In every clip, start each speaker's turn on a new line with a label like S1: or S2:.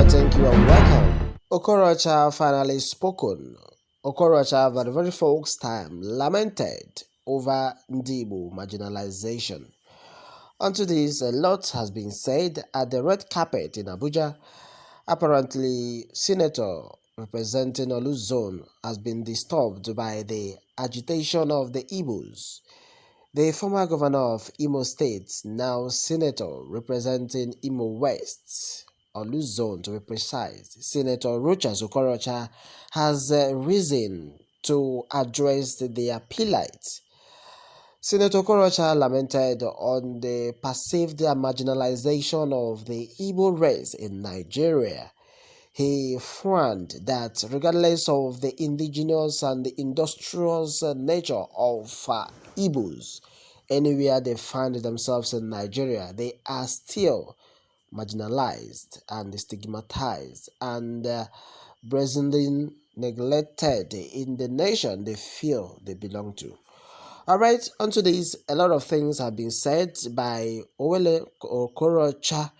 S1: Alright, thank you and welcome. OKOROCHA finally spoken. OKOROCHA for the very first time lamented over Ndigbo marginalization. Onto this, a lot has been said at the red carpet in Abuja. Apparently, Senator representing Olu Zone has been disturbed by the agitation of the Igbos. The former governor of Imo State, now Senator representing Imo West, Olu Zone to be precise, Senator OKOROCHA has risen to address the appellate. Senator OKOROCHA lamented on the perceived marginalization of the Igbo race in Nigeria. He found that regardless of the indigenous and the industrious nature of Igbos, anywhere they find themselves in Nigeria, they are still marginalized and stigmatized and brazenly neglected in the nation they feel they belong to. Alright, onto this, a lot of things have been said by OKOROCHA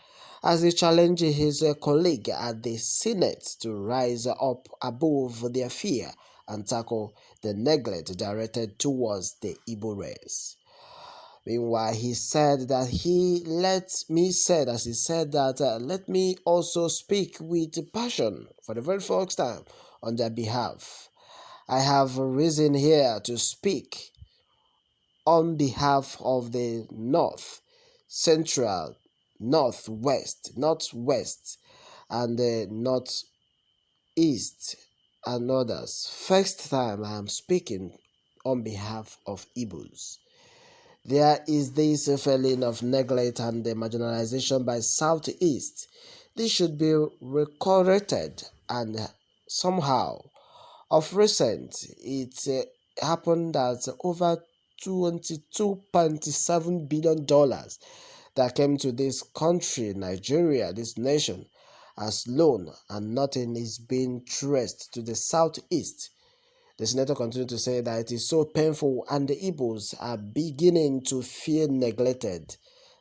S1: as he challenged his colleague at the Senate to rise up above their fear and tackle the neglect directed towards the Igbo race. Meanwhile, he said that let me also speak with passion for the very first time on their behalf. I have risen here to speak on behalf of the North, Central, Northwest, and the Northeast and others. First time I am speaking on behalf of Igbos. There is this feeling of neglect and marginalization by Southeast. This should be recorded, and somehow, of recent, it happened that over $22.7 billion that came to this country, Nigeria, this nation, as loan, and nothing is being traced to the Southeast. The senator continued to say that it is so painful and the Igbos are beginning to feel neglected,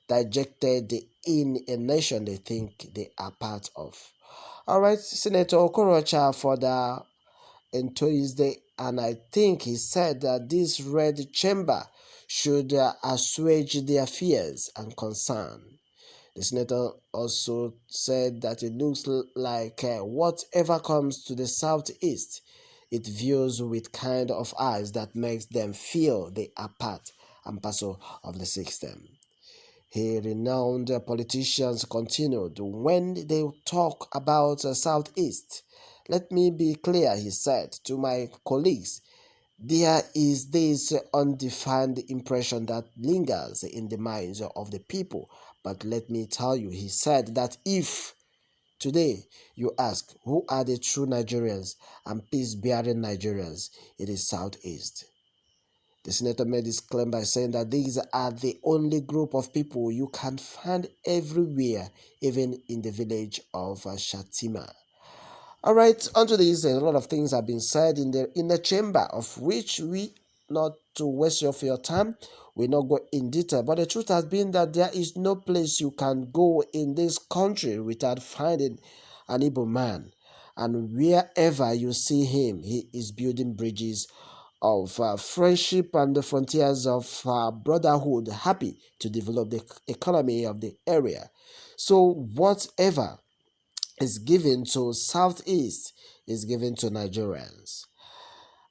S1: dejected in a nation they think they are part of. Alright, Senator OKOROCHA further enthused, and I think he said that this red chamber should assuage their fears and concern. The senator also said that it looks like whatever comes to the Southeast, it views with kind of eyes that makes them feel they are part and parcel of the system. He renowned politicians continued, when they talk about Southeast, let me be clear, he said to my colleagues, there is this undefined impression that lingers in the minds of the people. But let me tell you, he said that if today you ask who are the true Nigerians and peace-bearing Nigerians, it is Southeast. The senator made this claim by saying that these are the only group of people you can find everywhere, even in the village of Shatima. Alright, onto this, a lot of things have been said in the chamber, of which we, not to waste of your time, we not go in detail. But the truth has been that there is no place you can go in this country without finding an Igbo man. And wherever you see him, he is building bridges of friendship and the frontiers of brotherhood, happy to develop the economy of the area. So whatever is given to Southeast is given to Nigerians.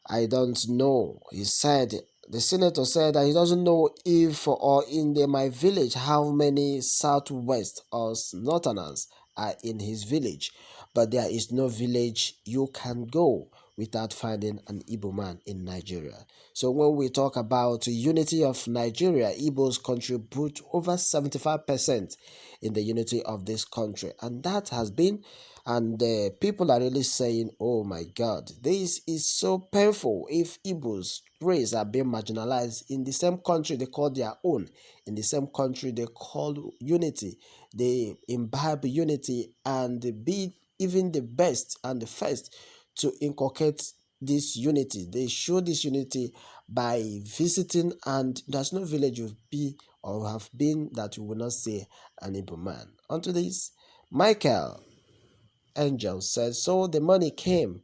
S1: I don't know. The senator said that he doesn't know if or in my village how many Southwest or Northerners are in his village, but there is no village you can go without finding an Igbo man in Nigeria. So when we talk about unity of Nigeria, Igbos contribute over 75% in the unity of this country, and that has been, and people are really saying, oh my God, this is so painful. If Igbos race are being marginalized in the same country they call their own, in the same country they call unity, they imbibe unity and be even the best and the first to inculcate this unity. They show this unity by visiting, and there's no village you'll be or have been that you will not see an Igbo man. Onto this, Michael angel said, so the money came,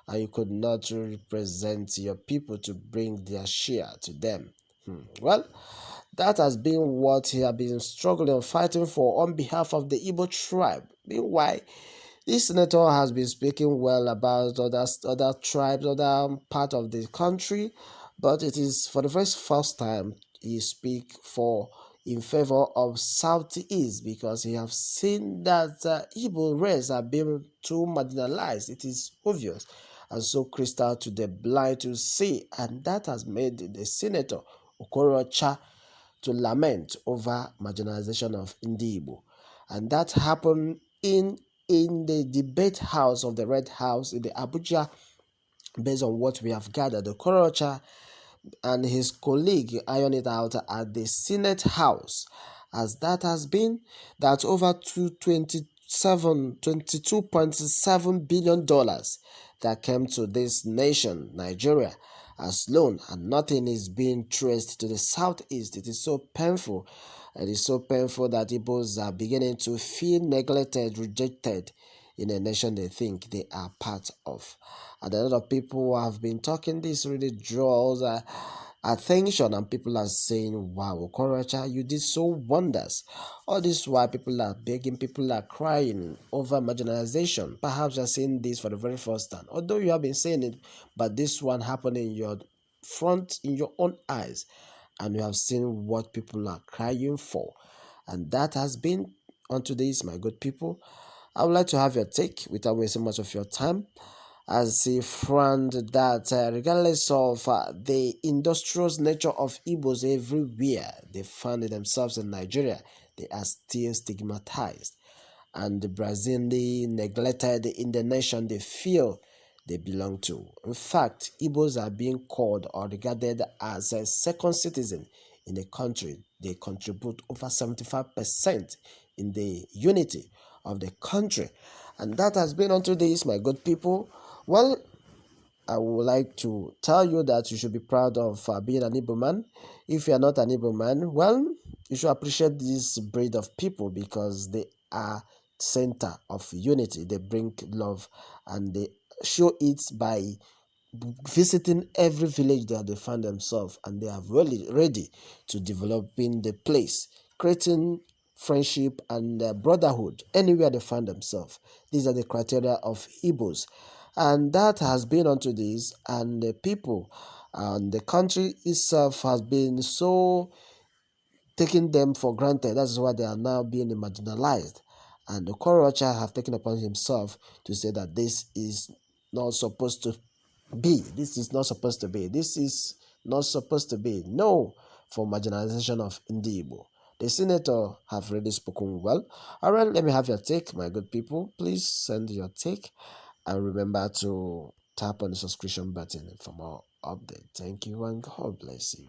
S1: and you could not represent your people to bring their share to them. Well, that has been what he has been struggling and fighting for on behalf of the Igbo tribe. Meanwhile, this senator has been speaking well about other tribes, other part of the country, but it is for the very first time he speak for in favor of Southeast because he have seen that Igbo race are being too marginalized. It is obvious and so crystal to the blind to see, and that has made the senator Okorocha to lament over marginalization of Ndigbo. And that happened in the debate house of the Red House in the Abuja. Based on what we have gathered, the Okorocha and his colleague iron it out at the Senate House, as that has been that over 22.7 billion dollars that came to this nation, Nigeria, as loan, and nothing is being traced to the southeast. It is so painful. It is so painful that Igbos are beginning to feel neglected, rejected in a nation they think they are part of. And a lot of people who have been talking this really draws attention, and people are saying, wow, Okorocha, you did so wonders. All this while people are begging, people are crying over marginalization. Perhaps you're saying this for the very first time, although you have been saying it, but this one happened in your front, in your own eyes, and you have seen what people are crying for. And that has been on today's, my good people. I would like to have your take without wasting much of your time, as he frowned that regardless of the industrious nature of Igbos everywhere they find themselves in Nigeria, they are still stigmatized and Brazilian neglected in the nation they feel they belong to. In fact, Igbos are being called or regarded as a second citizen in the country. They contribute over 75% in the unity of the country. And that has been unto this, my good people. Well, I would like to tell you that you should be proud of being an Igbo man. If you are not an Igbo man, well, you should appreciate this breed of people because they are center of unity. They bring love and they show it by visiting every village that they find themselves, and they are really ready to developing the place, creating friendship and brotherhood anywhere they find themselves. These are the criteria of Igbos, and that has been onto this, and the people and the country itself has been so taking them for granted. That's why they are now being marginalized. And the Okorocha have taken upon himself to say that this is not supposed to be. This is not supposed to be. This is not supposed to be. No, for marginalization of Ndigbo. The senator have really spoken well. All right, let me have your take, my good people. Please send your take and remember to tap on the subscription button for more updates. Thank you and God bless you.